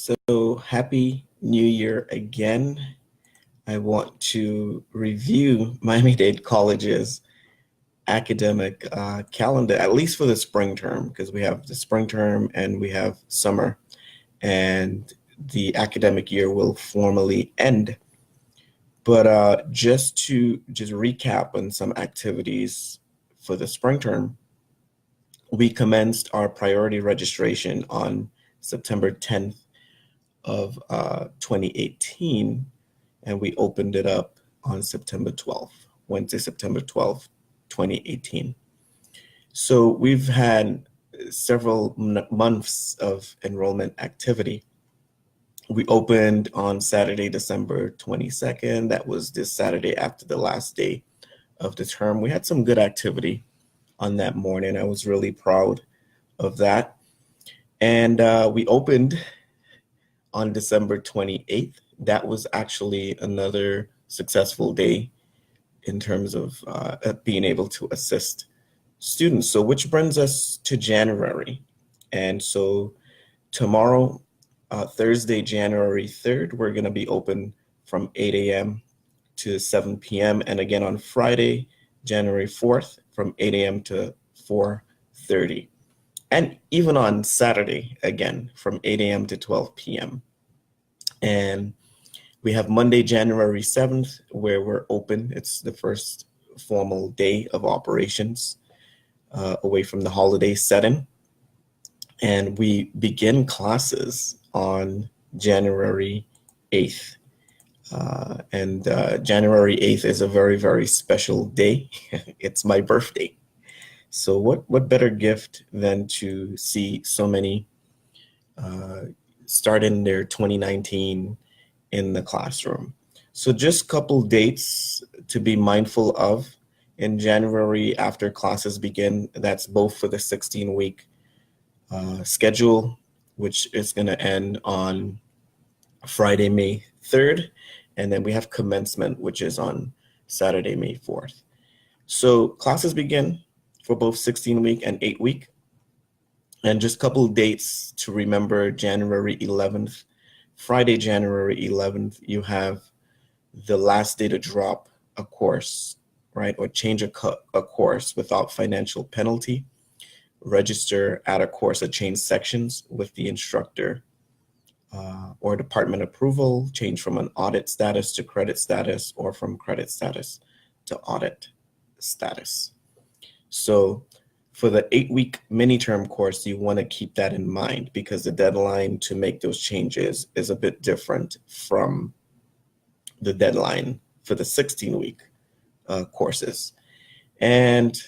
So happy New Year again. I want to review Miami Dade College's academic calendar, at least for the spring term, because we have the spring term and we have summer, and the academic year will formally end. But just recap on some activities for the spring term, we commenced our priority registration on September 10th of 2018, and we opened it up on September 12th, Wednesday, September 12th, 2018. So we've had several months of enrollment activity. We opened on Saturday, December 22nd. That was this Saturday after the last day of the term. We had some good activity on that morning. I was really proud of that. And we opened on December 28th. That was actually another successful day in terms of being able to assist students. So which brings us to January. And so tomorrow, Thursday, January 3rd, we're going to be open from 8 a.m. to 7 p.m. And again on Friday, January 4th, from 8 a.m. to 4:30. And even on Saturday, again, from 8 a.m. to 12 p.m. And we have Monday, January 7th, where we're open. It's the first formal day of operations away from the holiday setting. And we begin classes on January 8th. January 8th is a very, very special day. It's my birthday. So what better gift than to see so many starting their 2019 in the classroom. So just a couple dates to be mindful of in January after classes begin. That's both for the 16-week schedule, which is going to end on Friday, May 3rd. And then we have commencement, which is on Saturday, May 4th. So classes begin for both 16-week and 8-week. And just a couple dates to remember: January 11th, Friday, January 11th, you have the last day to drop a course, right? Or change a course without financial penalty. Register, add a course, or change sections with the instructor or department approval, change from an audit status to credit status, or from credit status to audit status. So for the 8-week mini-term course, you want to keep that in mind because the deadline to make those changes is a bit different from the deadline for the 16-week courses. And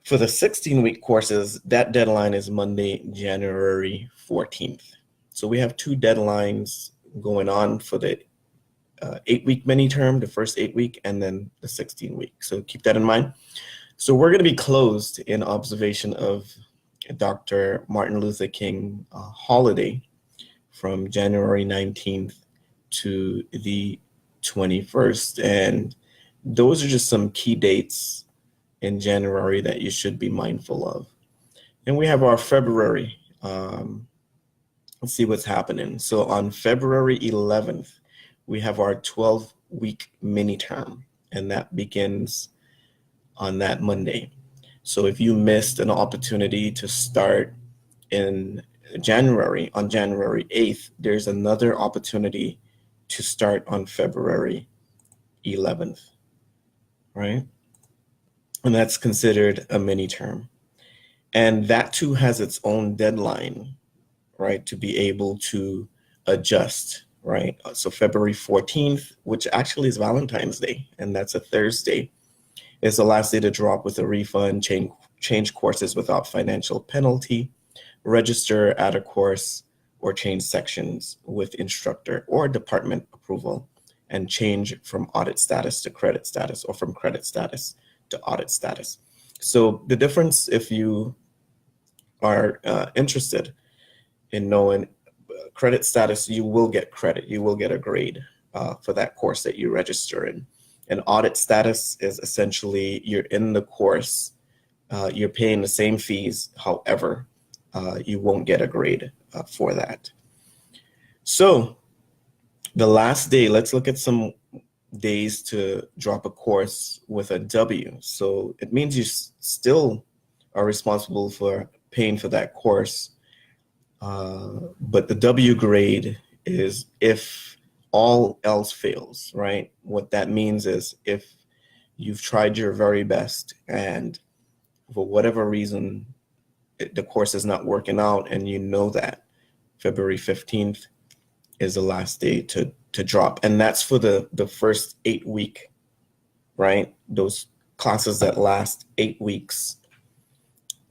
for the 16-week courses, that deadline is Monday, January 14th. So we have two deadlines going on for the 8-week mini-term, the first 8-week, and then the 16-week. So keep that in mind. So we're going to be closed in observation of Dr. Martin Luther King holiday from January 19th to the 21st. And those are just some key dates in January that you should be mindful of. And we have our February. Let's see what's happening. So on February 11th, we have our 12-week mini-term, and that begins on that Monday. So if you missed an opportunity to start in January, on January 8th, there's another opportunity to start on February 11th, right? And that's considered a mini term. And that too has its own deadline, right, to be able to adjust, right? So February 14th, which actually is Valentine's Day, and that's a Thursday, is the last day to drop with a refund, change courses without financial penalty, register, add a course, or change sections with instructor or department approval, and change from audit status to credit status, or from credit status to audit status. So the difference, if you are interested in knowing credit status, you will get credit, you will get a grade for that course that you register in. And audit status is essentially you're in the course, you're paying the same fees, however, you won't get a grade for that. So the last day, let's look at some days to drop a course with a W. So it means you still are responsible for paying for that course. But the W grade is if all else fails, right? What that means is if you've tried your very best and for whatever reason the course is not working out and you know that, February 15th is the last day to drop. And that's for the first 8 week, right? Those classes that last 8 weeks.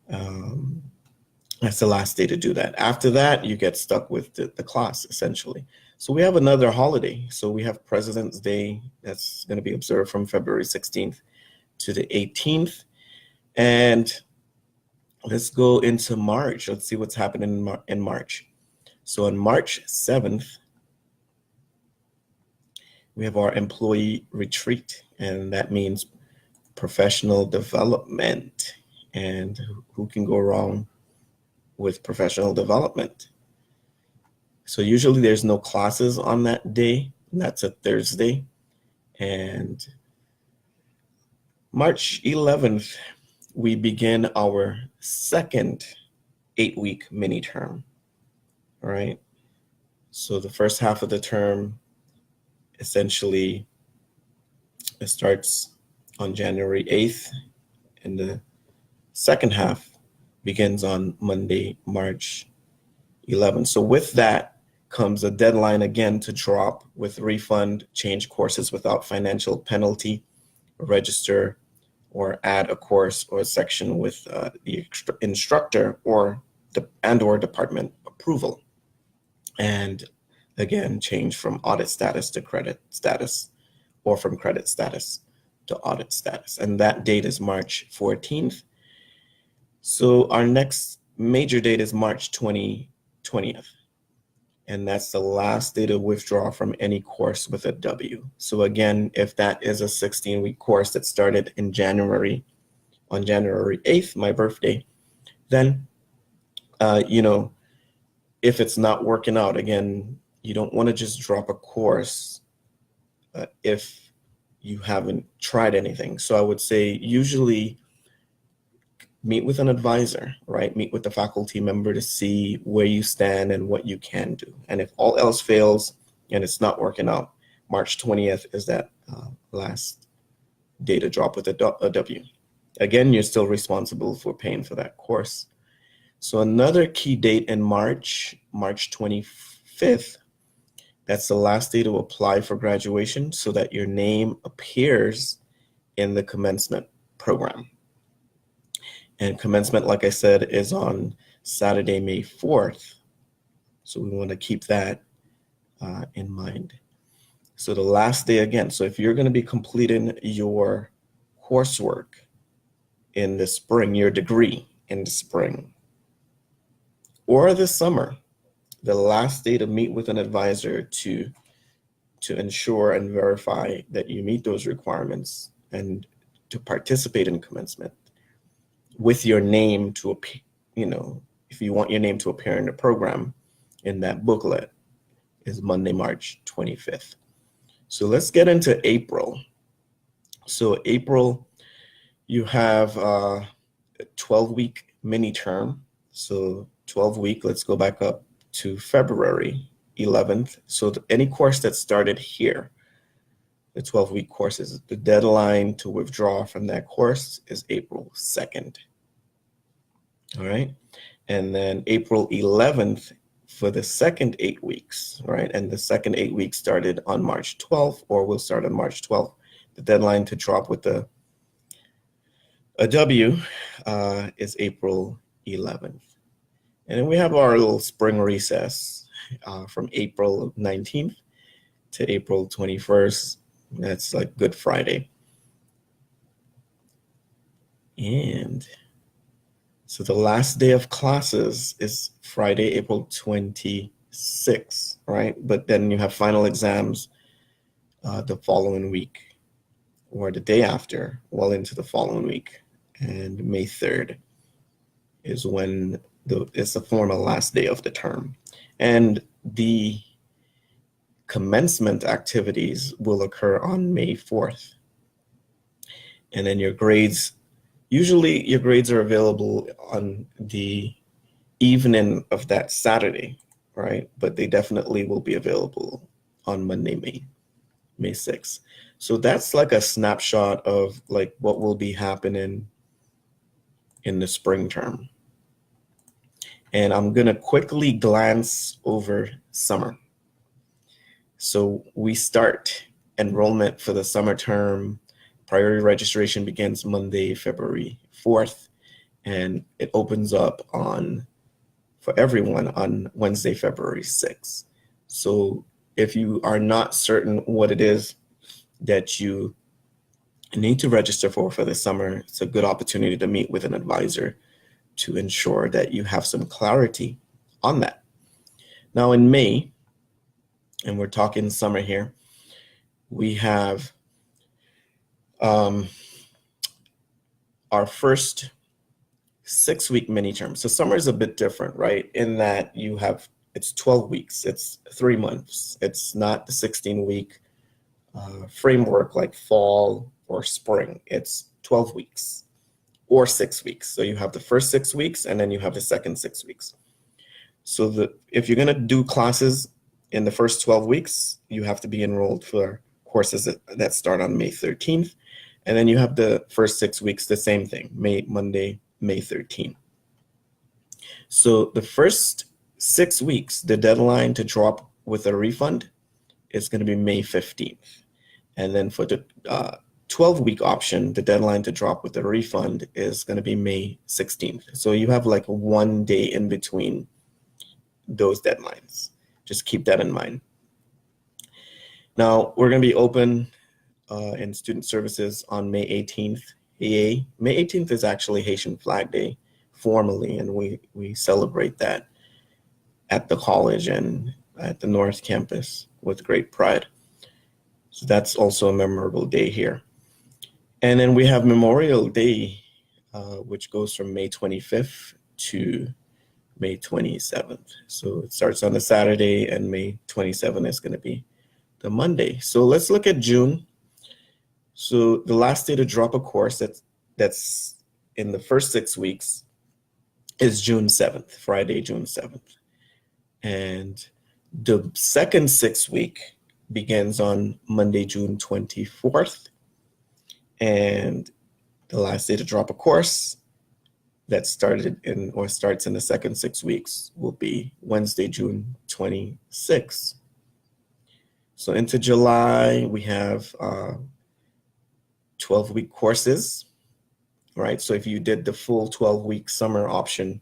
That's the last day to do that. After that, you get stuck with the class essentially. So we have another holiday. So we have President's Day that's going to be observed from February 16th to the 18th. And let's go into March. Let's see what's happening in March. So on March 7th, we have our employee retreat, and that means professional development. And who can go wrong with professional development? So usually there's no classes on that day, and that's a Thursday. And March 11th, we begin our second 8-week mini term, all right? So the first half of the term, essentially, it starts on January 8th, and the second half begins on Monday, March 11th. So with that comes a deadline again to drop with refund, change courses without financial penalty, register or add a course or a section with the instructor or department approval. And again, change from audit status to credit status, or from credit status to audit status. And that date is March 14th. So our next major date is March 20th. And that's the last day to withdraw from any course with a W. So again, if that is a 16-week course that started in January, on January 8th, my birthday, then, if it's not working out, again, you don't want to just drop a course if you haven't tried anything. So I would say usually meet with an advisor, right? Meet with the faculty member to see where you stand and what you can do. And if all else fails and it's not working out, March 20th is that last day to drop with a W. Again, you're still responsible for paying for that course. So another key date in March 25th, that's the last day to apply for graduation so that your name appears in the commencement program. And commencement, like I said, is on Saturday, May 4th. So we want to keep that in mind. So the last day again, so if you're going to be completing your coursework in the spring, your degree in the spring, or this summer, the last day to meet with an advisor to ensure and verify that you meet those requirements and to participate in commencement with your name to appear, if you want your name to appear in the program in that booklet, is Monday, March 25th. So let's get into April. So April, you have a 12-week mini term. So 12-week, let's go back up to February 11th. So any course that started here, the 12-week courses, the deadline to withdraw from that course is April 2nd. All right. And then April 11th for the second 8 weeks, right? And the second 8 weeks started on March 12th, or will start on March 12th. The deadline to drop with a W is April 11th. And then we have our little spring recess from April 19th to April 21st. That's like Good Friday. And so the last day of classes is Friday, April 26th, right? But then you have final exams the following week or the day after, well into the following week. And May 3rd is when it's the formal last day of the term. And the commencement activities will occur on May 4th. And then usually your grades are available on the evening of that Saturday, right? But they definitely will be available on Monday, May 6th. So that's like a snapshot of like what will be happening in the spring term. And I'm gonna quickly glance over summer. So we start enrollment for the summer term. Priority registration begins Monday, February 4th, and it opens up for everyone on Wednesday, February 6th. So if you are not certain what it is that you need to register for the summer, it's a good opportunity to meet with an advisor to ensure that you have some clarity on that. Now in May, and we're talking summer here, we have our first 6-week mini term. So summer is a bit different, right? In that it's 12 weeks, it's 3 months. It's not the 16-week framework like fall or spring. It's 12 weeks or 6 weeks. So you have the first 6 weeks and then you have the second 6 weeks. So if you're gonna do classes in the first 12 weeks, you have to be enrolled for courses that start on May 13th. And then you have the first 6 weeks, the same thing, Monday, May 13th. So the first 6 weeks, the deadline to drop with a refund is going to be May 15th. And then for the 12-week option, the deadline to drop with a refund is going to be May 16th. So you have like 1 day in between those deadlines. Just keep that in mind. Now, we're going to be open in student services on May 18th. May 18th is actually Haitian Flag Day formally, and we celebrate that at the college and at the North Campus with great pride. So that's also a memorable day here. And then we have Memorial Day, which goes from May 25th to May 27th. So it starts on a Saturday, and May 27th is going to be the Monday. So let's look at June. So the last day to drop a course that's in the first 6 weeks is June 7th, Friday, June 7th. And the second 6 week begins on Monday, June 24th. And the last day to drop a course that starts in the second 6 weeks will be Wednesday, June 26th. So into July, we have 12-week courses, right? So if you did the full 12-week summer option,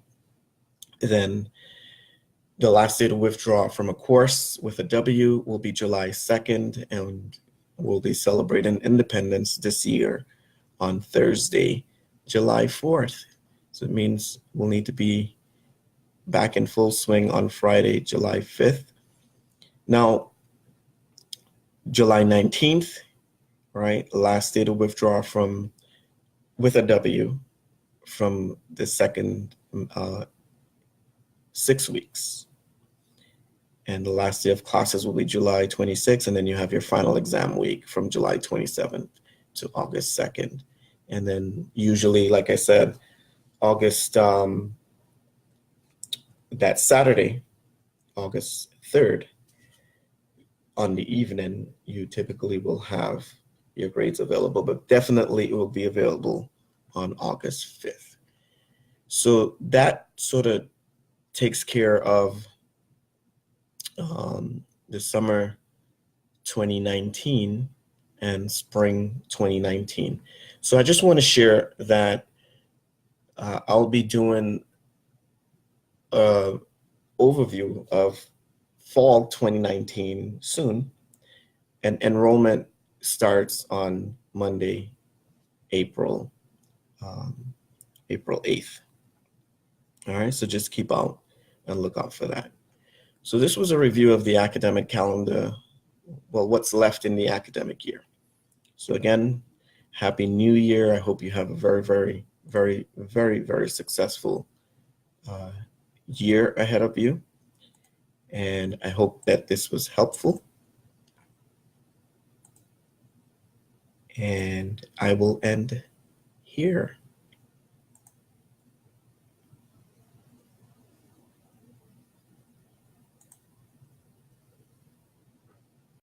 then the last day to withdraw from a course with a W will be July 2nd, and we'll be celebrating Independence this year on Thursday, July 4th. So it means we'll need to be back in full swing on Friday, July 5th. Now, July 19th, right? Last day to withdraw with a W from the second 6 weeks. And the last day of classes will be July 26th, and then you have your final exam week from July 27th to August 2nd. And then usually, like I said, August, that Saturday, August 3rd, on the evening, you typically will have your grades available, but definitely it will be available on August 5th. So that sort of takes care of the summer 2019 and spring 2019. So I just want to share that I'll be doing an overview of fall 2019 soon, and enrollment starts on Monday, April 8th. All right, so just keep out and look out for that. So this was a review of the academic calendar, well, what's left in the academic year. So again, Happy New Year. I hope you have a very, very, very, very, very successful year ahead of you. And I hope that this was helpful. And I will end here.